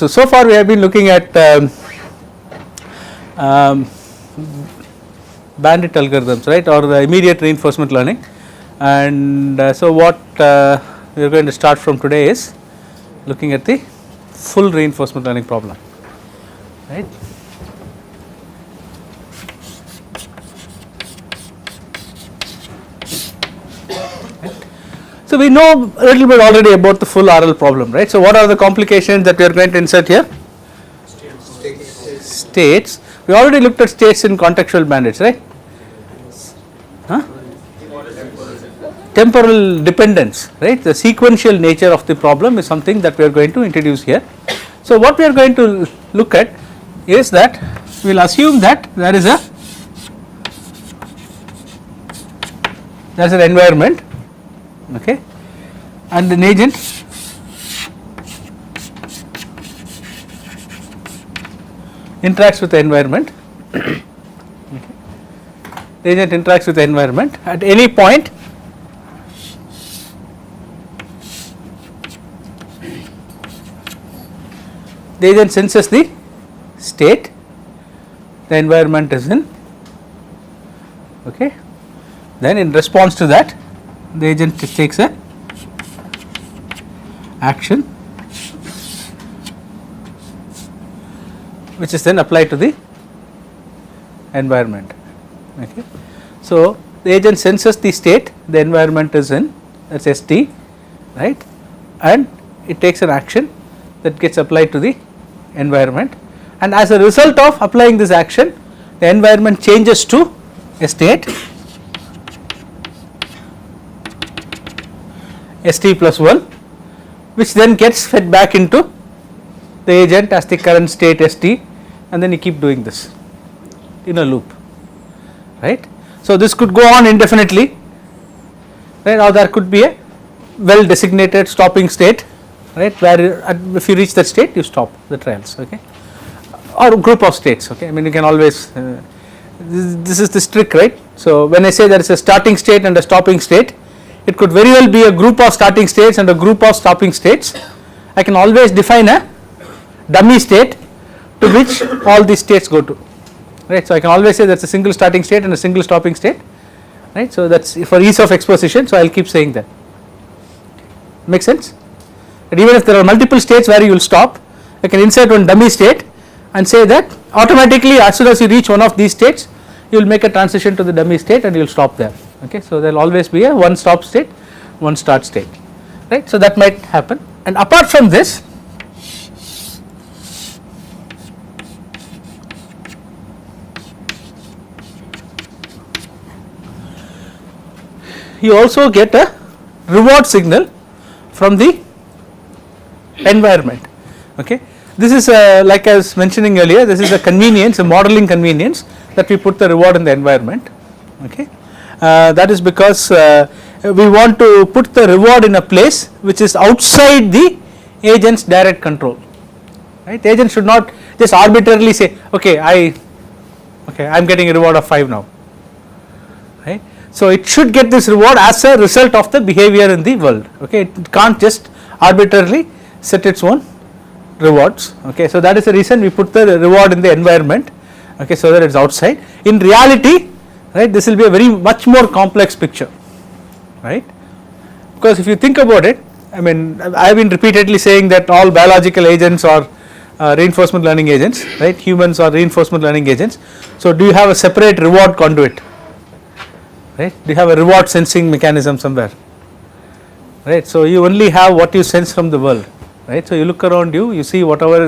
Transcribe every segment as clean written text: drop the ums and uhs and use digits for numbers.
So far we have been looking at bandit algorithms, right, or the immediate reinforcement learning, and so what we are going to start from today is looking at the full reinforcement learning problem, right. So we know a little bit already about the full RL problem, right. So what are the complications that we are going to insert here? States. We already looked at states in contextual bandits, right? Huh? Temporal dependence, right? The sequential nature of the problem is something that we are going to introduce here. So what we are going to look at is that we will assume that there is an environment, okay, and an agent interacts with the environment. Okay. The agent interacts with the environment at any point the agent senses the state the environment is in, okay. Then in response to that the agent takes a action which is then applied to the environment, okay. So the agent senses the state the environment is in, that is ST, right, and it takes an action that gets applied to the environment, and as a result of applying this action the environment changes to a state ST plus 1, which then gets fed back into the agent as the current state ST, and then you keep doing this in a loop, right. So this could go on indefinitely, right, or there could be a well designated stopping state, right, where if you reach that state you stop the trials, okay, or group of states, okay. I mean you can always this is this trick, right. So when I say there is a starting state and a stopping state, it could very well be a group of starting states and a group of stopping states. I can always define a dummy state to which all these states go to, right. So I can always say that is a single starting state and a single stopping state, right. So that is for ease of exposition, so I will keep saying that. Make sense? But even if there are multiple states where you will stop, I can insert one dummy state and say that automatically as soon as you reach one of these states you will make a transition to the dummy state and you will stop there, okay. So there will always be a one stop state, one start state, right. So that might happen, and apart from this you also get a reward signal from the environment, okay. This is like I was mentioning earlier, this is a convenience, a modeling convenience that we put the reward in the environment, okay. That is because we want to put the reward in a place which is outside the agent's direct control, right. The agent should not just arbitrarily say okay I am getting a reward of 5 now, right. So it should get this reward as a result of the behavior in the world, okay. It can't just arbitrarily set its own rewards, okay. So that is the reason we put the reward in the environment, okay, so that it is outside. In reality, right, this will be a very much more complex picture, right, because if you think about it, I mean I have been repeatedly saying that all biological agents are reinforcement learning agents, right, humans are reinforcement learning agents. So do you have a separate reward conduit, right, do you have a reward sensing mechanism somewhere, right. So you only have what you sense from the world, right. So you look around you, you see whatever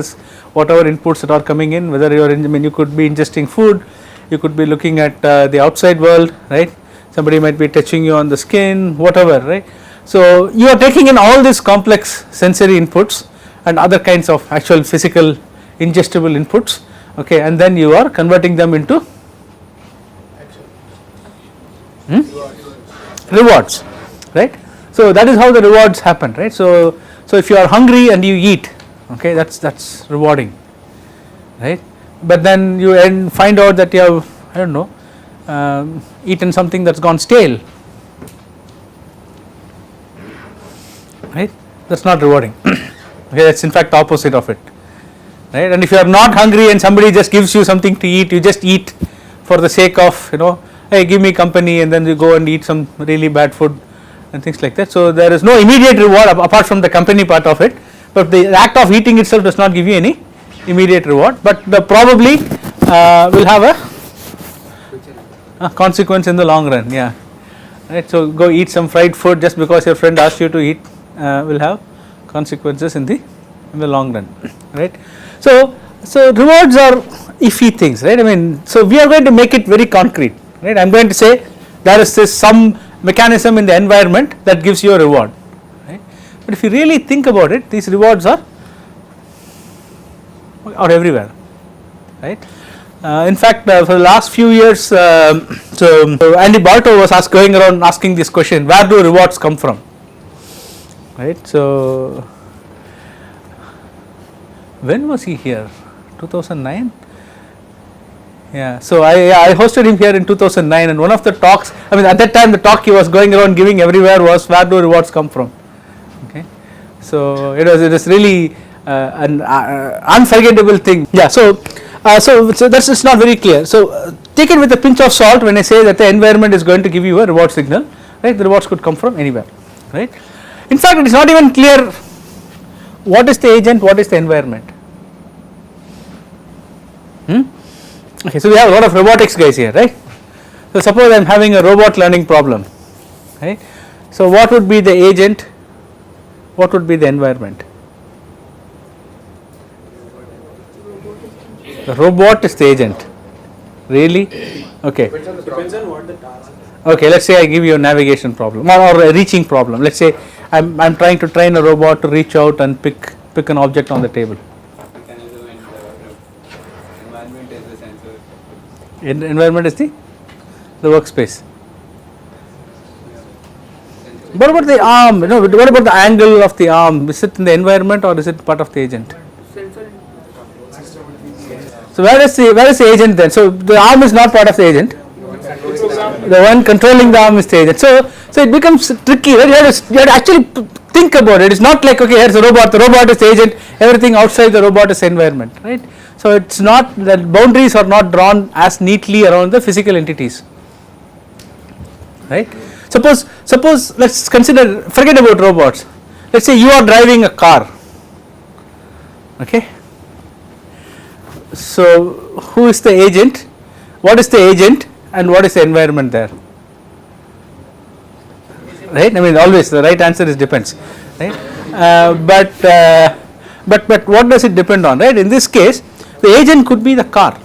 inputs that are coming in, whether you are in, I mean you could be ingesting food, you could be looking at the outside world, right, somebody might be touching you on the skin, whatever, right. So you are taking in all these complex sensory inputs and other kinds of actual physical ingestible inputs, okay, and then you are converting them into rewards, right. So that is how the rewards happen, right. So if you are hungry and you eat, okay, that's rewarding, right. But then you find out that you have, I don't know, eaten something that's gone stale, right, that's not rewarding. Okay, that's in fact opposite of it, right? And if you are not hungry and somebody just gives you something to eat, you just eat for the sake of, hey, give me company, and then you go and eat some really bad food and things like that. So there is no immediate reward apart from the company part of it, but the act of eating itself does not give you any immediate reward, but the probably will have a consequence in the long run. Yeah, right. So go eat some fried food just because your friend asked you to eat will have consequences in the long run, right? So rewards are iffy things, right? I mean, so we are going to make it very concrete, right? I am going to say there is this some mechanism in the environment that gives you a reward, right? But if you really think about it, these rewards are everywhere, right? In fact, for the last few years, so Andy Barto was going around asking this question: where do rewards come from? Right. So when was he here? 2009. Yeah. So I hosted him here in 2009, and one of the talks, I mean, at that time the talk he was going around giving everywhere was, where do rewards come from? Okay. So it was really an unforgettable thing. Yeah. So that's just not very clear. So take it with a pinch of salt when I say that the environment is going to give you a reward signal, right? The rewards could come from anywhere, right? In fact, it is not even clear what is the agent, what is the environment. Okay, so we have a lot of robotics guys here, right? So suppose I am having a robot learning problem, right? So what would be the agent? What would be the environment? The robot is the agent. Really? Okay. Depends on what the task is. Okay, let's say I give you a navigation problem or a reaching problem. Let's say I'm trying to train a robot to reach out and pick an object on the table. Mechanism and environment is the sensor. Environment is the workspace. What about the arm? What about the angle of the arm? Is it in the environment or is it part of the agent? So where is the agent then? So the arm is not part of the agent. The one controlling the arm is the agent. So it becomes tricky, right? You have to actually think about it. It's not like, okay, here's a robot, the robot is the agent, everything outside the robot is the environment, right? So it's not, the boundaries are not drawn as neatly around the physical entities, right? Suppose let's forget about robots. Let's say you are driving a car, okay? So who is the agent? What is the agent and what is the environment there? Right? I mean, always the right answer is depends, right? But what does it depend on, right? In this case, the agent could be the car,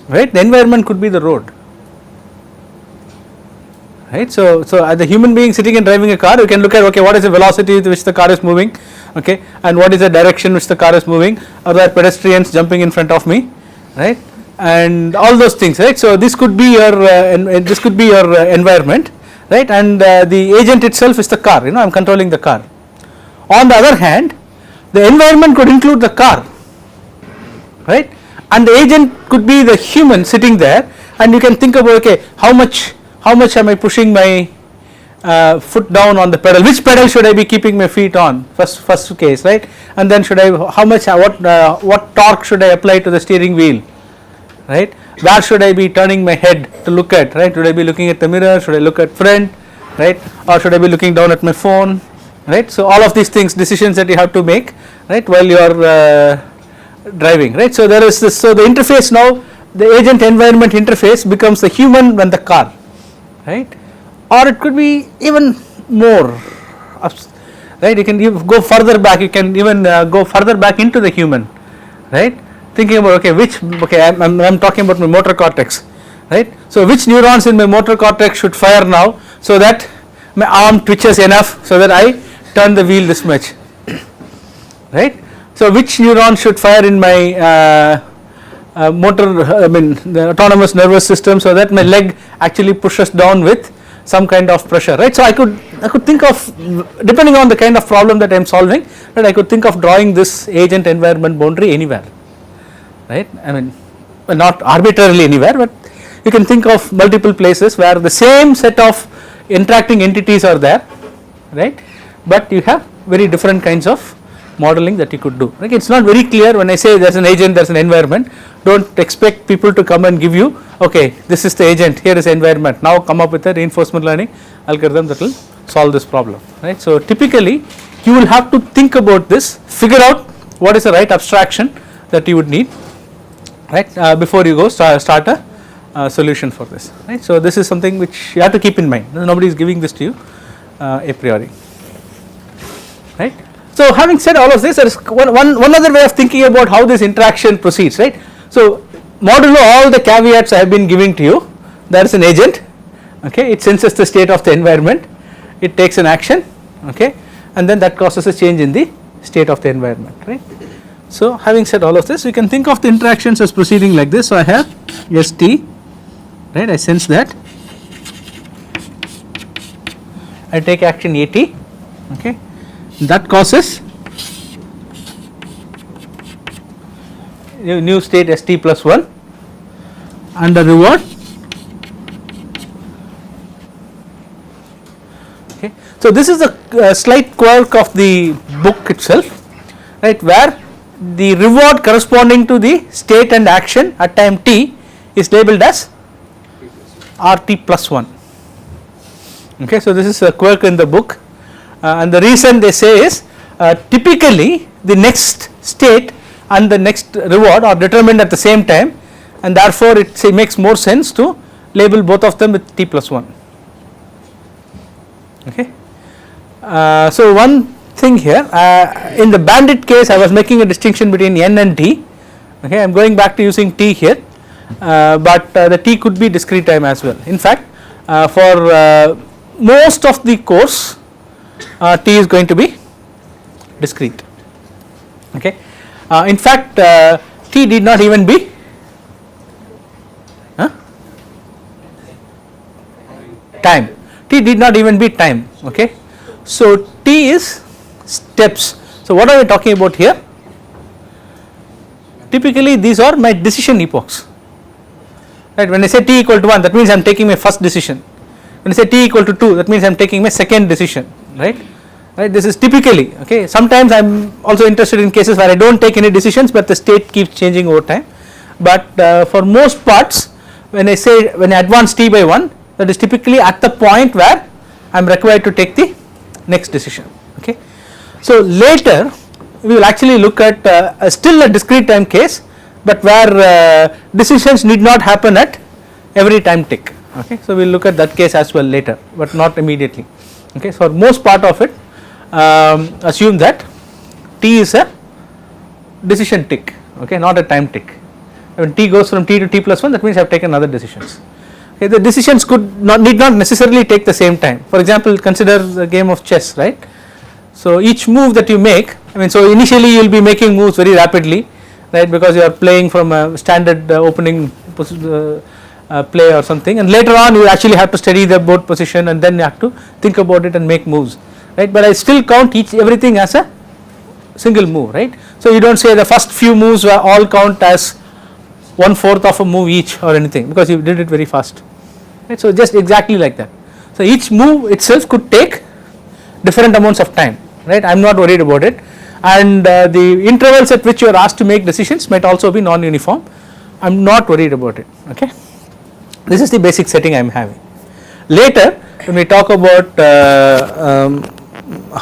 right? The environment could be the road, right? So as a human being sitting and driving a car, you can look at, okay, what is the velocity with which the car is moving, okay, and what is the direction which the car is moving? Are there pedestrians jumping in front of me, right? And all those things, right? So this could be your environment, right? And the agent itself is the car. I am controlling the car. On the other hand, the environment could include the car, right? And the agent could be the human sitting there, and you can think about, okay, how much am I pushing my foot down on the pedal? Which pedal should I be keeping my feet on? First case, right? And then what torque should I apply to the steering wheel? Right? Where should I be turning my head to look at? Right? Should I be looking at the mirror? Should I look at front? Right? Or should I be looking down at my phone? Right? So all of these things, decisions that you have to make, right, while you are driving. Right? So there is this. So the interface now, the agent environment interface becomes the human and the car. Right? Or it could be even more. Right? You can go further back. You can even go further back into the human. Right? Thinking about, okay, I'm talking about my motor cortex, right? So which neurons in my motor cortex should fire now so that my arm twitches enough so that I turn the wheel this much, right? So which neuron should fire in my the autonomous nervous system so that my leg actually pushes down with some kind of pressure, right? So I could think of, depending on the kind of problem that I am solving, that I could think of drawing this agent environment boundary anywhere. Right? I mean, not arbitrarily anywhere, but you can think of multiple places where the same set of interacting entities are there, right? But you have very different kinds of modeling that you could do. Like it's not very clear when I say there's an agent, there's an environment. Don't expect people to come and give you, okay, this is the agent, here is the environment. Now come up with a reinforcement learning algorithm that will solve this problem, right? So typically you will have to think about this, figure out what is the right abstraction that you would need, right, before you go start a solution for this, right. So this is something which you have to keep in mind. Nobody is giving this to you a priori, right. So having said all of this, there is one other way of thinking about how this interaction proceeds, right. So modulo all the caveats I have been giving to you, there is an agent, okay, it senses the state of the environment, it takes an action, okay, and then that causes a change in the state of the environment, right. So having said all of this, we can think of the interactions as proceeding like this. So I have ST, right, I sense that, I take action AT, okay, that causes new state ST plus 1 and the reward, okay. So this is a slight quirk of the book itself, right, where the reward corresponding to the state and action at time t is labeled as RT plus 1, okay. So this is a quirk in the book, and the reason they say is typically the next state and the next reward are determined at the same time, and therefore it makes more sense to label both of them with t plus 1, okay. So one thing here, in the bandit case I was making a distinction between n and t, okay. I am going back to using t here, but the t could be discrete time as well. In fact, for most of the course t is going to be discrete, okay. In fact, t need not even be time, t did not even be time, okay. So t is steps. So what are we talking about here? Typically these are my decision epochs, right. When I say t equal to 1, that means I am taking my first decision. When I say t equal to 2, that means I am taking my second decision, right. Right, this is typically, okay. Sometimes I am also interested in cases where I do not take any decisions, but the state keeps changing over time. But for most parts, when I advance t by 1, that is typically at the point where I am required to take the next decision, okay. So later we will actually look at still a discrete time case, but where decisions need not happen at every time tick, okay. So we will look at that case as well later, but not immediately, okay. So for most part of it, assume that t is a decision tick, okay, not a time tick. When t goes from t to t plus 1, that means I have taken other decisions, okay. The decisions need not necessarily take the same time. For example, consider the game of chess, right. So each move that you make, I mean, so initially you will be making moves very rapidly, right, because you are playing from a standard opening play or something, and later on you actually have to study the board position and then you have to think about it and make moves, right. But I still count everything as a single move, right. So you do not say the first few moves all count as 1/4 of a move each or anything, because you did it very fast, right. So just exactly like that. So each move itself could take different amounts of time, right. I am not worried about it, and the intervals at which you are asked to make decisions might also be non-uniform. I am not worried about it, okay. This is the basic setting I am having. Later when we talk about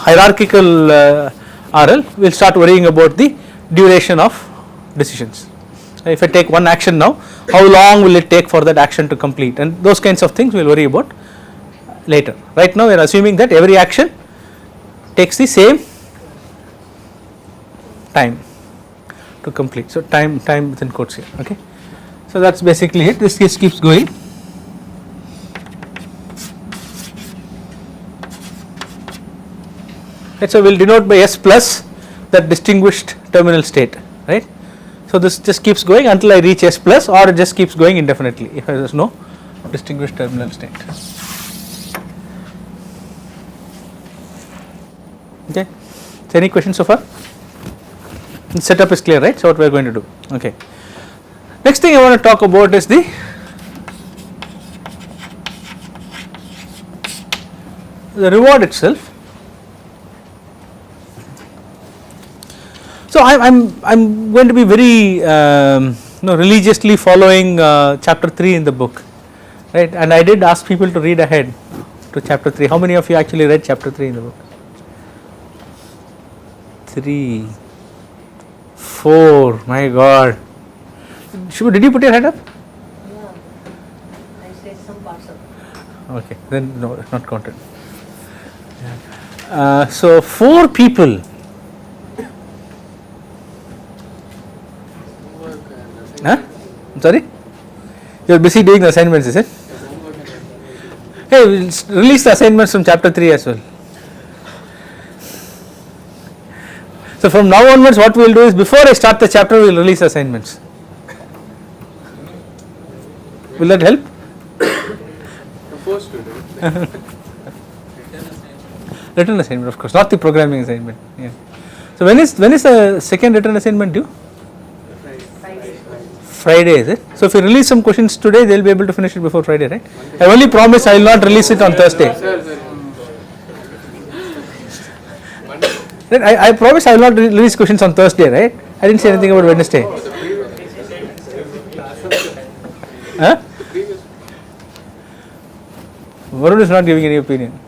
hierarchical RL, we will start worrying about the duration of decisions. If I take one action now, how long will it take for that action to complete, and those kinds of things we will worry about later. Right now we are assuming that every action takes the same time to complete. So time within quotes here, okay. So that is basically it. This case keeps going. Right, so we will denote by S plus that distinguished terminal state, right. So this just keeps going until I reach S plus, or it just keeps going indefinitely if there is no distinguished terminal state. Okay. So any questions so far? The setup is clear, right? So what we are going to do. Okay. Next thing I want to talk about is the reward itself. So I'm going to be very religiously following chapter 3 in the book, right? And I did ask people to read ahead to chapter 3. How many of you actually read chapter 3 in the book? 3, 4, my God. Shivu, did you put your hand up? Yeah, I said some parts of it. Okay, then no, it's not counted. So 4 people. Huh? I'm sorry? You're busy doing the assignments, is it? Hey, we'll release the assignments from chapter 3 as well. So from now onwards, what we will do is, before I start the chapter, we will release assignments. Will that help? Supposed to do. Written assignment, of course, not the programming assignment. Yeah. So when is the second written assignment due? Friday, is it? So if you release some questions today, they will be able to finish it before Friday, right? I only promise I will not release it on Thursday. Right? I promise I will not release questions on Thursday, right? I didn't say anything about Wednesday. Huh? Varun is not giving any opinion.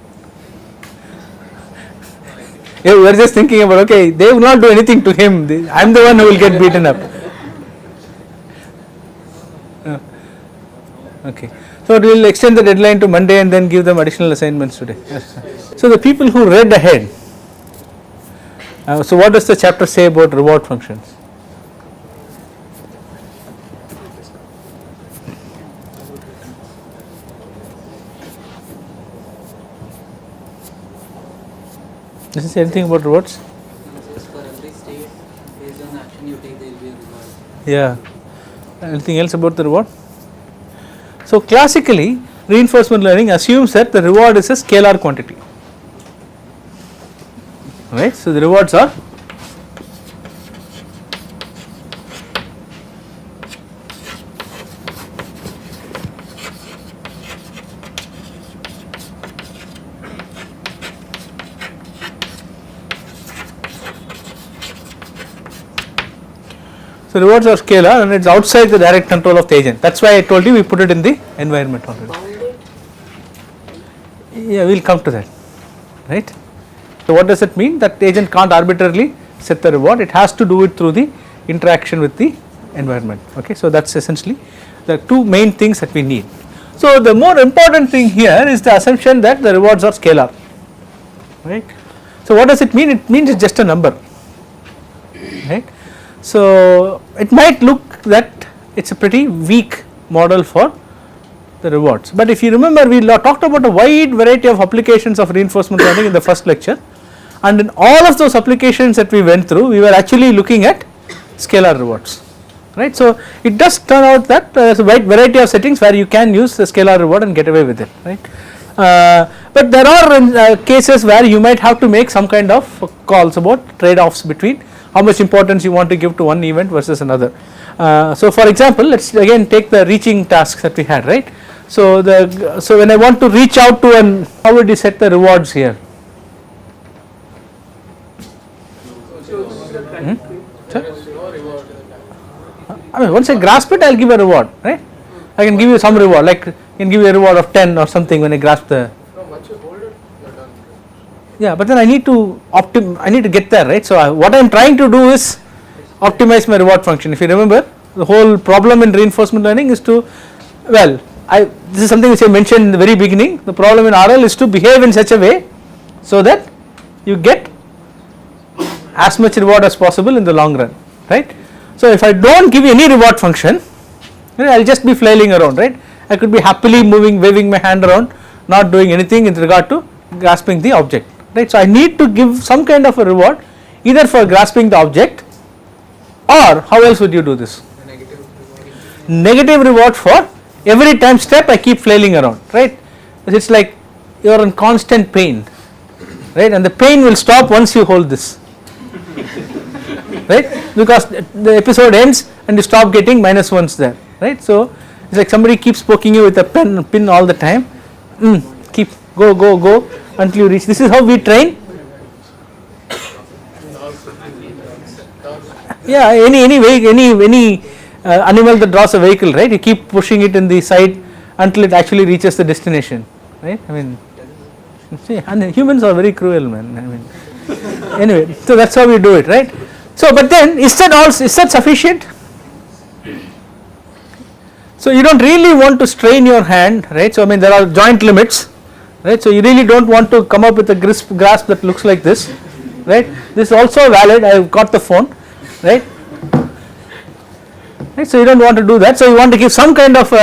Yeah, we are just thinking about, okay, they will not do anything to him. I am the one who will get beaten up. Okay. So we will extend the deadline to Monday and then give them additional assignments today. Yes. So the people who read ahead. So what does the chapter say about reward functions? Does it say anything about rewards? For every state, based on the action you take, there will be a reward. Yeah. Anything else about the reward? So classically, reinforcement learning assumes that the reward is a scalar quantity. Right? So the rewards are rewards are scalar and it's outside the direct control of the agent. That's why I told you we put it in the environment already. Yeah, we'll come to that. Right? So what does it mean? That the agent can't arbitrarily set the reward. It has to do it through the interaction with the environment. Okay, so that's essentially the 2 main things that we need. So the more important thing here is the assumption that the rewards are scalar. Right? So what does it mean? It means it's just a number. Right? So it might look that it's a pretty weak model for the rewards, but if you remember, we talked about a wide variety of applications of reinforcement learning in the first lecture, and in all of those applications that we went through, we were actually looking at scalar rewards, right? So it does turn out that there is a wide variety of settings where you can use the scalar reward and get away with it, right? But there are cases where you might have to make some kind of calls about trade-offs between how much importance you want to give to one event versus another. So for example, let's again take the reaching tasks that we had, right? So when I want to reach out to an, how would you set the rewards here? I mean, once I grasp it, I will give a reward, right? I can give you some reward, like I can give you a reward of 10 or something when I grasp the. Yeah, but then I need to get there, right? So what I am trying to do is optimize my reward function. If you remember, the whole problem in reinforcement learning is to, well, this is something which I mentioned in the very beginning. The problem in RL is to behave in such a way so that you get as much reward as possible in the long run, right? So if I don't give you any reward function, I will just be flailing around, right? I could be happily waving my hand around, not doing anything in regard to grasping the object, right? So I need to give some kind of a reward either for grasping the object, or how else would you do this? Negative reward for every time step I keep flailing around, right? It's like you are in constant pain, right? And the pain will stop once you hold this, right? Because the episode ends and you stop getting -1s there, right? So it's like somebody keeps poking you with a pin all the time. Keep go until you reach. This is how we train. Yeah, any animal that draws a vehicle, right? You keep pushing it in the side until it actually reaches the destination, right? I mean, see, and humans are very cruel, man. I mean, anyway, so that's how we do it, right? So, but then is that sufficient? So you don't really want to strain your hand, right? So I mean there are joint limits, right? So you really don't want to come up with a grasp that looks like this, right? This is also valid. I have got the phone, right? Right. So you don't want to do that. So you want to give some kind of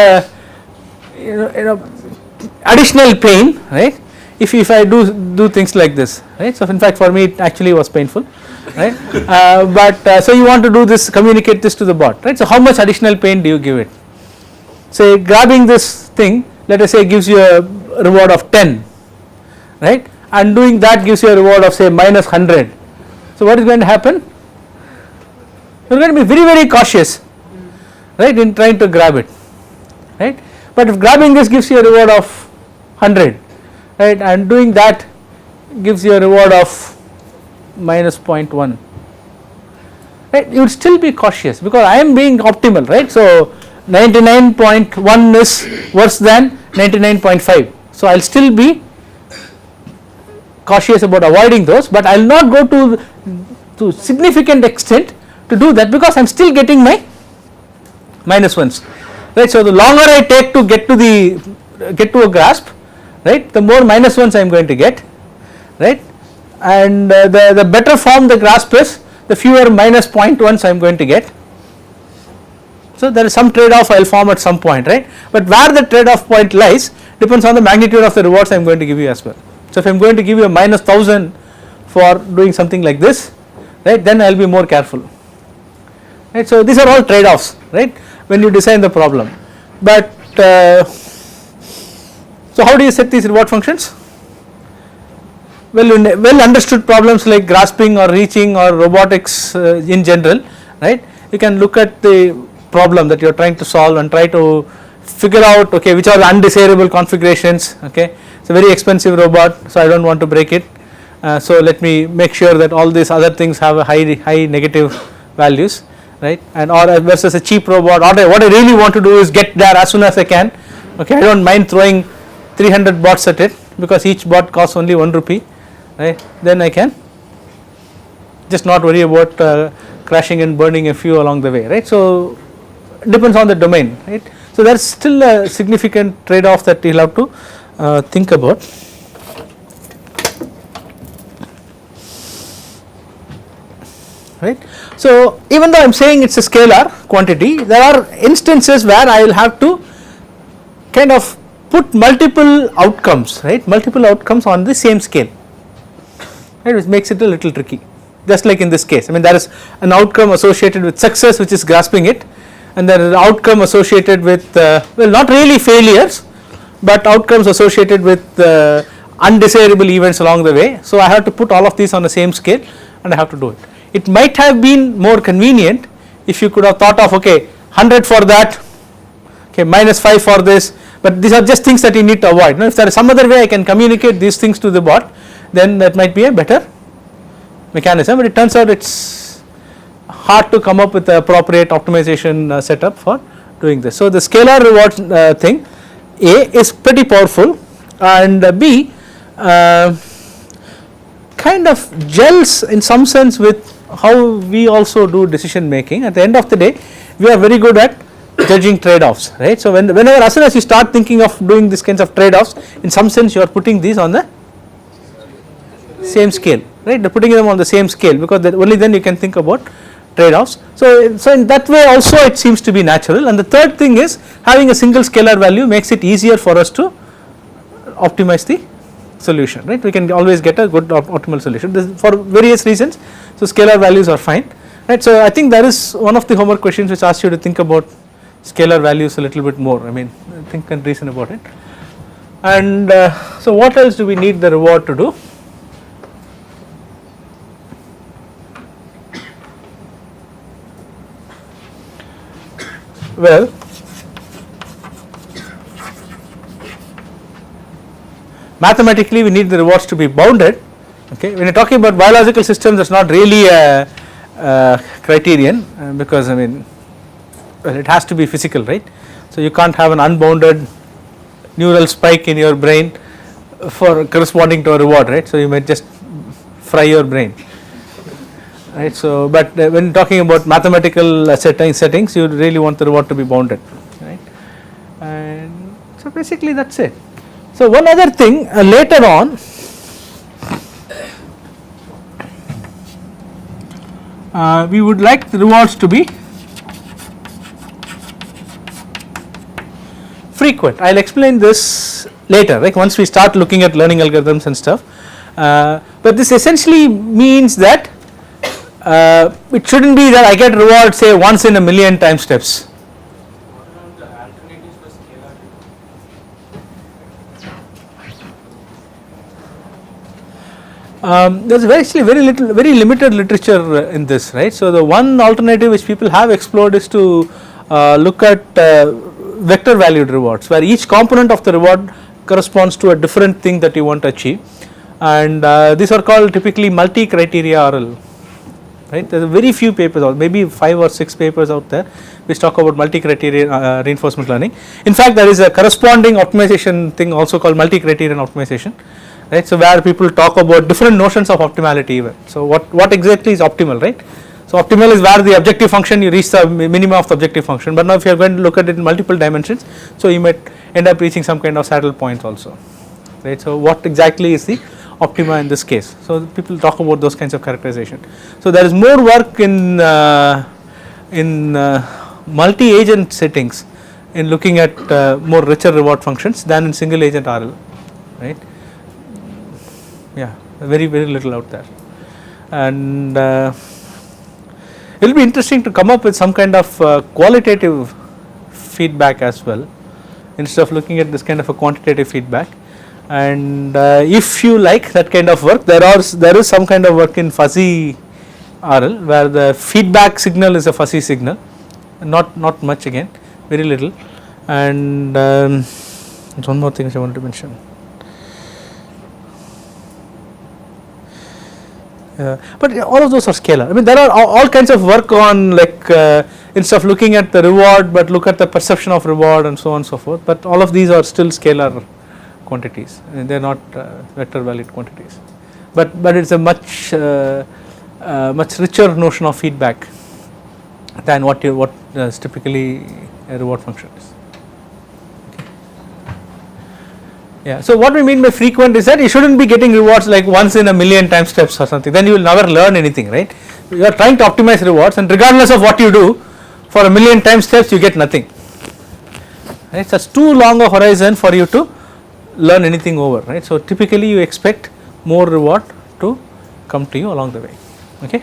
additional pain, right? If I do things like this, right? So in fact for me it actually was painful, right? So you want to do this, communicate this to the bot, right? So how much additional pain do you give it? Say grabbing this thing, let us say gives you a reward of 10, right? And doing that gives you a reward of say minus 100. So what is going to happen? You are going to be very, very cautious, right, in trying to grab it, right? But if grabbing this gives you a reward of 100, right, and doing that gives you a reward of minus 0.1, right, you would still be cautious because I am being optimal, right? So 99.1 is worse than 99.5, so I will still be cautious about avoiding those, but I will not go to significant extent to do that because I am still getting my minus ones, right? So the longer I take to get to a grasp, right, the more minus ones I am going to get, right, and the better form the grasp is, the fewer minus 0.1s I am going to get. So there is some trade off I will form at some point, right, but where the trade off point lies depends on the magnitude of the rewards I am going to give you as well. So if I am going to give you a minus 1000 for doing something like this, right, then I will be more careful, right. So these are all trade offs, right, when you design the problem. But so how do you set these reward functions? Well, in well understood problems like grasping or reaching or robotics in general, right, you can look at the problem that you are trying to solve and try to figure out, okay, which are the undesirable configurations. Okay, it's a very expensive robot, so I don't want to break it, so let me make sure that all these other things have a high negative values, right, and or versus a cheap robot, what I really want to do is get there as soon as I can. Okay, I don't mind throwing 300 bots at it because each bot costs only 1 rupee, right, then I can just not worry about crashing and burning a few along the way, right. So depends on the domain, right. So there is still a significant trade off that you will have to think about. Right. So even though I am saying it is a scalar quantity, there are instances where I will have to kind of put multiple outcomes, right, multiple outcomes on the same scale, right, which makes it a little tricky. Just like in this case, I mean there is an outcome associated with success which is grasping it, and there is an outcome associated with well, not really failures, but outcomes associated with undesirable events along the way. So I have to put all of these on the same scale and I have to do it. It might have been more convenient if you could have thought of, okay, 100 for that, okay, minus 5 for this, but these are just things that you need to avoid. Now if there is some other way I can communicate these things to the bot, then that might be a better mechanism, but it turns out it's hard to come up with the appropriate optimization setup for doing this. So the scalar reward thing, A, is pretty powerful, and B kind of gels in some sense with how we also do decision making. At the end of the day, we are very good at judging trade-offs, right. So whenever as soon as you start thinking of doing these kinds of trade-offs, in some sense you are putting these on the same scale, right, they are putting them on the same scale because that only then you can think about trade-offs. So in that way also it seems to be natural. And the third thing is having a single scalar value makes it easier for us to optimize the solution, right. We can always get a good optimal solution for various reasons. So scalar values are fine, right. So I think that is one of the homework questions which asks you to think about scalar values a little bit more. I mean, think and reason about it. And so what else do we need the reward to do? Well, mathematically we need the rewards to be bounded. Okay, when you are talking about biological systems, it is not really a criterion because I mean, well, it has to be physical, right? So you can't have an unbounded neural spike in your brain for corresponding to a reward, right? So you might just fry your brain, right? So, but when talking about mathematical settings, you really want the reward to be bounded, right? And so basically that's it. So one other thing later on, we would like the rewards to be frequent. I will explain this later, right, once we start looking at learning algorithms and stuff. But this essentially means that it should not be that I get reward say once in a million time steps. What about the alternatives for scalar? There is actually very limited literature in this, right. So the one alternative which people have explored is to look at vector valued rewards, where each component of the reward corresponds to a different thing that you want to achieve, and these are called typically multi criteria RL, right. There are very few papers out, maybe 5 or 6 papers out there which talk about multi criteria reinforcement learning. In fact, there is a corresponding optimization thing also called multi criterion optimization, right. So where people talk about different notions of optimality even. So what exactly is optimal, right. So optimal is where the objective function you reach the minimum of the objective function, but now if you are going to look at it in multiple dimensions, so you might end up reaching some kind of saddle point also, right. So what exactly is the optima in this case? So people talk about those kinds of characterization. So there is more work in multi-agent settings in looking at more richer reward functions than in single agent RL, right. Yeah, very little out there, and it will be interesting to come up with some kind of qualitative feedback as well, instead of looking at this kind of a quantitative feedback. And if you like that kind of work, there is some kind of work in fuzzy RL where the feedback signal is a fuzzy signal, not much, again very little. And there's one more thing which I wanted to mention. But all of those are scalar. I mean, there are all kinds of work on, like instead of looking at the reward, but look at the perception of reward and so on and so forth. But all of these are still scalar quantities, and they are not vector valued quantities. But it's a much richer notion of feedback than what is typically a reward function is. Yeah. So what we mean by frequent is that you shouldn't be getting rewards like once in a million time steps or something. Then you will never learn anything, right? You are trying to optimize rewards, and regardless of what you do, for a million time steps you get nothing. Right? So it's too long a horizon for you to learn anything over, right? So typically you expect more reward to come to you along the way. Okay.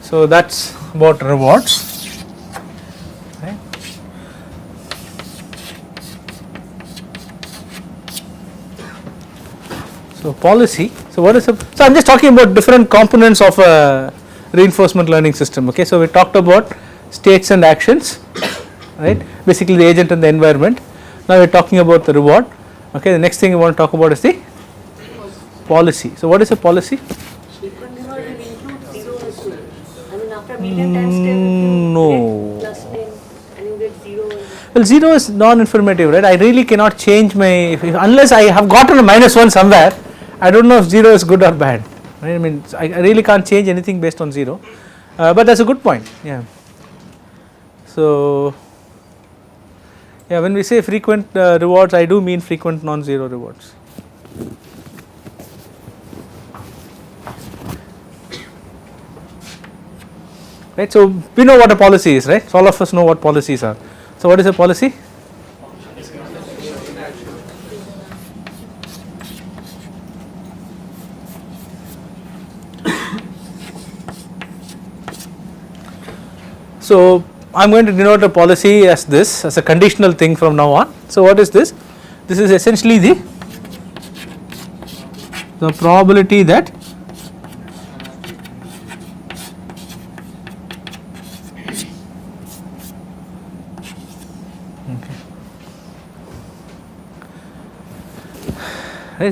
So that's about rewards. Right? So policy. So what is so I'm just talking about different components of a reinforcement learning system. Okay. So we talked about states and actions, right? Basically the agent and the environment. Now we're talking about the reward. Okay. The next thing we want to talk about is the policy. So what is a policy? Frequent reward will include zero as well. I mean, after million times step, No. you get plus 10 and you get 0. Well, 0 is non-informative, right? I really cannot change my unless I have gotten a -1 somewhere. I don't know if 0 is good or bad. Right? I mean, I really can't change anything based on 0. But that's a good point. Yeah. So yeah, when we say frequent rewards, I do mean frequent non-zero rewards. Right. So we know what a policy is, right? So all of us know what policies are. So what is a policy? So I am going to denote a policy as this, as a conditional thing from now on. So what is this? This is essentially the probability that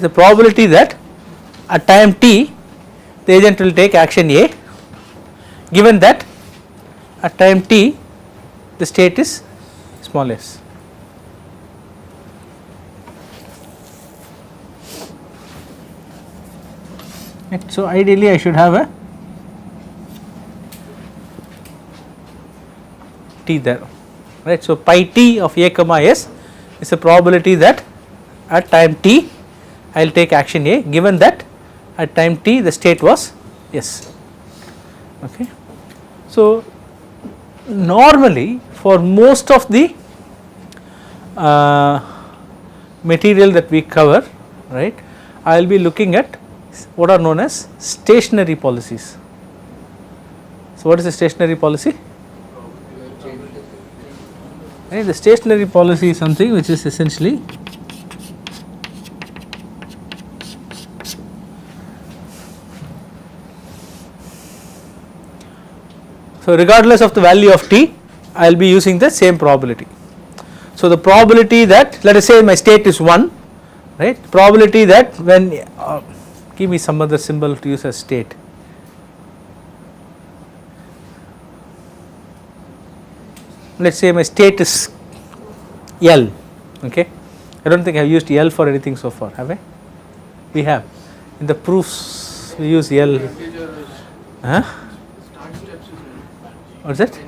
the probability that at time t the agent will take action A given that at time t the state is small s. Right. So, ideally I should have a t there, right. So, pi t of a comma s is a probability that at time t I will take action A given that at time t the state was S. Okay. So, normally for most of the material that we cover, right, I will be looking at what are known as stationary policies. So, what is a stationary policy? Right, the stationary policy is something which is essentially so regardless of the value of t I will be using the same probability. So, the probability that let us say my state is 1, right, probability that when give me some other symbol to use as state. Let us say my state is L, okay. I do not think I have used L for anything so far, have I? We have in the proofs we use L. Huh? What is it?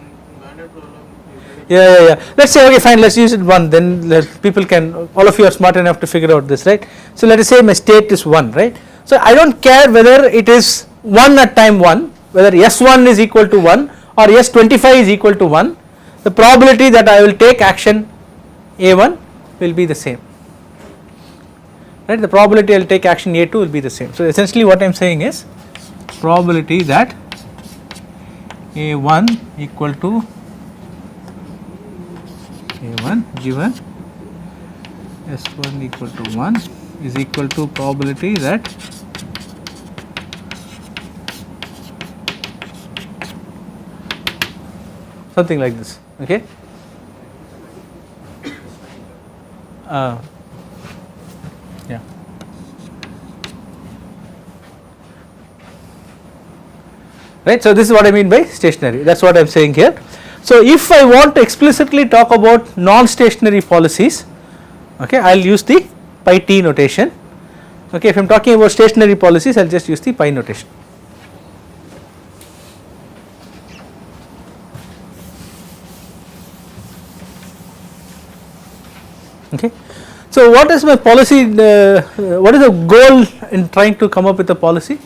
Yeah. Let us say okay fine, let us use it 1, then people can, all of you are smart enough to figure out this, right. So, let us say my state is 1, right. So, I do not care whether it is 1 at time 1, whether S1 is equal to 1 or S25 is equal to 1, the probability that I will take action A1 will be the same, right. The probability I will take action A2 will be the same. So, essentially what I am saying is probability that A1 equal to A1 given S1 equal to 1 is equal to probability that something like this, okay. Yeah. Right. So, this is what I mean by stationary, that is what I am saying here. So, if I want to explicitly talk about non-stationary policies, okay, I will use the pi t notation. Okay, if I am talking about stationary policies, I will just use the pi notation. Okay. So, what is my policy, what is the goal in trying to come up with a policy?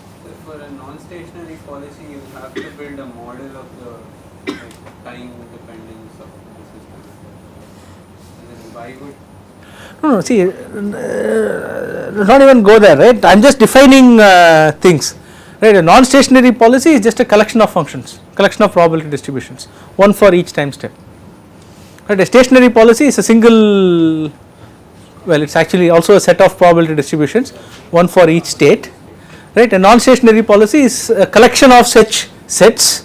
For a non-stationary policy, you have to build a model of the time dependence of the system. And then why would No, see, not even go there, right. I am just defining things, right. A non-stationary policy is just a collection of functions, collection of probability distributions, one for each time step. Right. A stationary policy is a single, well, it is actually also a set of probability distributions, one for each state, right. A non-stationary policy is a collection of such sets,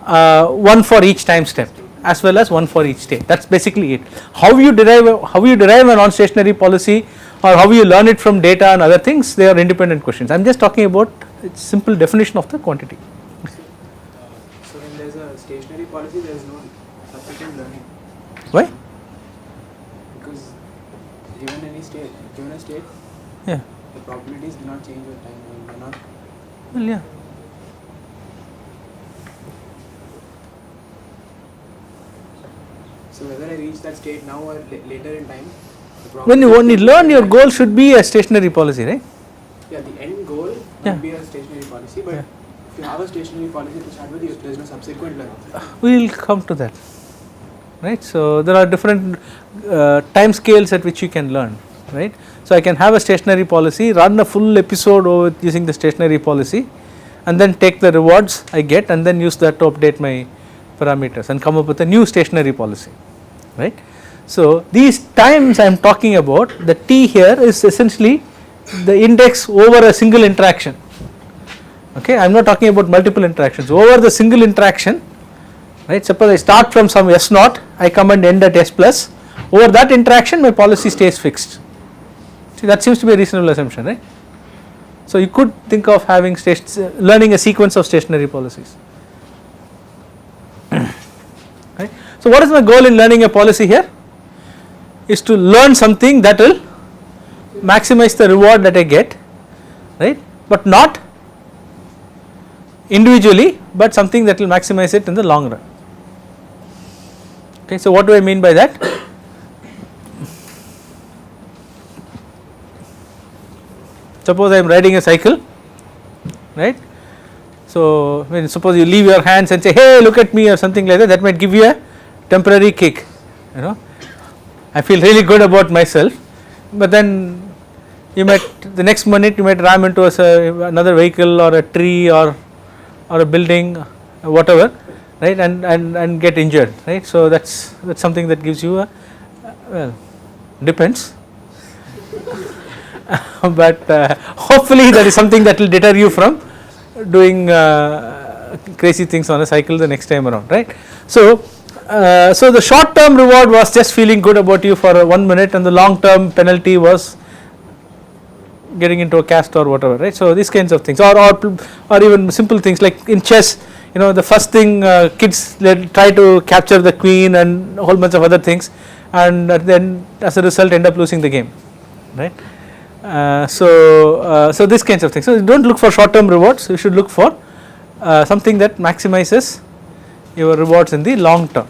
one for each time step as well as one for each state. That is basically it. How you derive a non-stationary policy or how you learn it from data and other things, they are independent questions. I am just talking about simple definition of the quantity. So when there is a stationary policy, there is no subsequent learning, Why? because given a state, Yeah. the probabilities do not change with time. They are not. Well, yeah. So whether I reach that state now or later in time, the When you probability- learn, your goal should be a stationary policy, right? Yeah, the end goal Yeah. might be a stationary policy, but Yeah. if you have a stationary policy to start with, there is no subsequent learning. We will come to that, right. So, there are different time scales at which you can learn, right. So, I can have a stationary policy, run a full episode over using the stationary policy and then take the rewards I get and then use that to update my parameters and come up with a new stationary policy, right. So, these times I am talking about, the t here is essentially the index over a single interaction, okay. I am not talking about multiple interactions, over the single interaction, right. Suppose I start from some S naught, I come and end at S plus, over that interaction my policy stays fixed. See, that seems to be a reasonable assumption, right. So, you could think of having learning a sequence of stationary policies. right. So what is my goal in learning a policy here? Is to learn something that will maximize the reward that I get, right, but not individually, but something that will maximize it in the long run. Okay, so what do I mean by that? Suppose I am riding a cycle, right. So when suppose you leave your hands and say, hey, look at me, or something like that, that might give you a temporary kick, you know. I feel really good about myself, but then you might, the next minute you might ram into another vehicle or a tree or a building, whatever, right, and get injured, right. So that's something that gives you a, well, depends. But hopefully that is something that will deter you from doing crazy things on a cycle the next time around, right. So so the short term reward was just feeling good about you for 1 minute, and the long term penalty was getting into a cast or whatever, right. So these kinds of things, or even simple things like in chess, you know, the first thing kids try to capture the queen and a whole bunch of other things, and then as a result end up losing the game, right. So these kinds of things. So don't look for short term rewards, you should look for something that maximizes your rewards in the long term.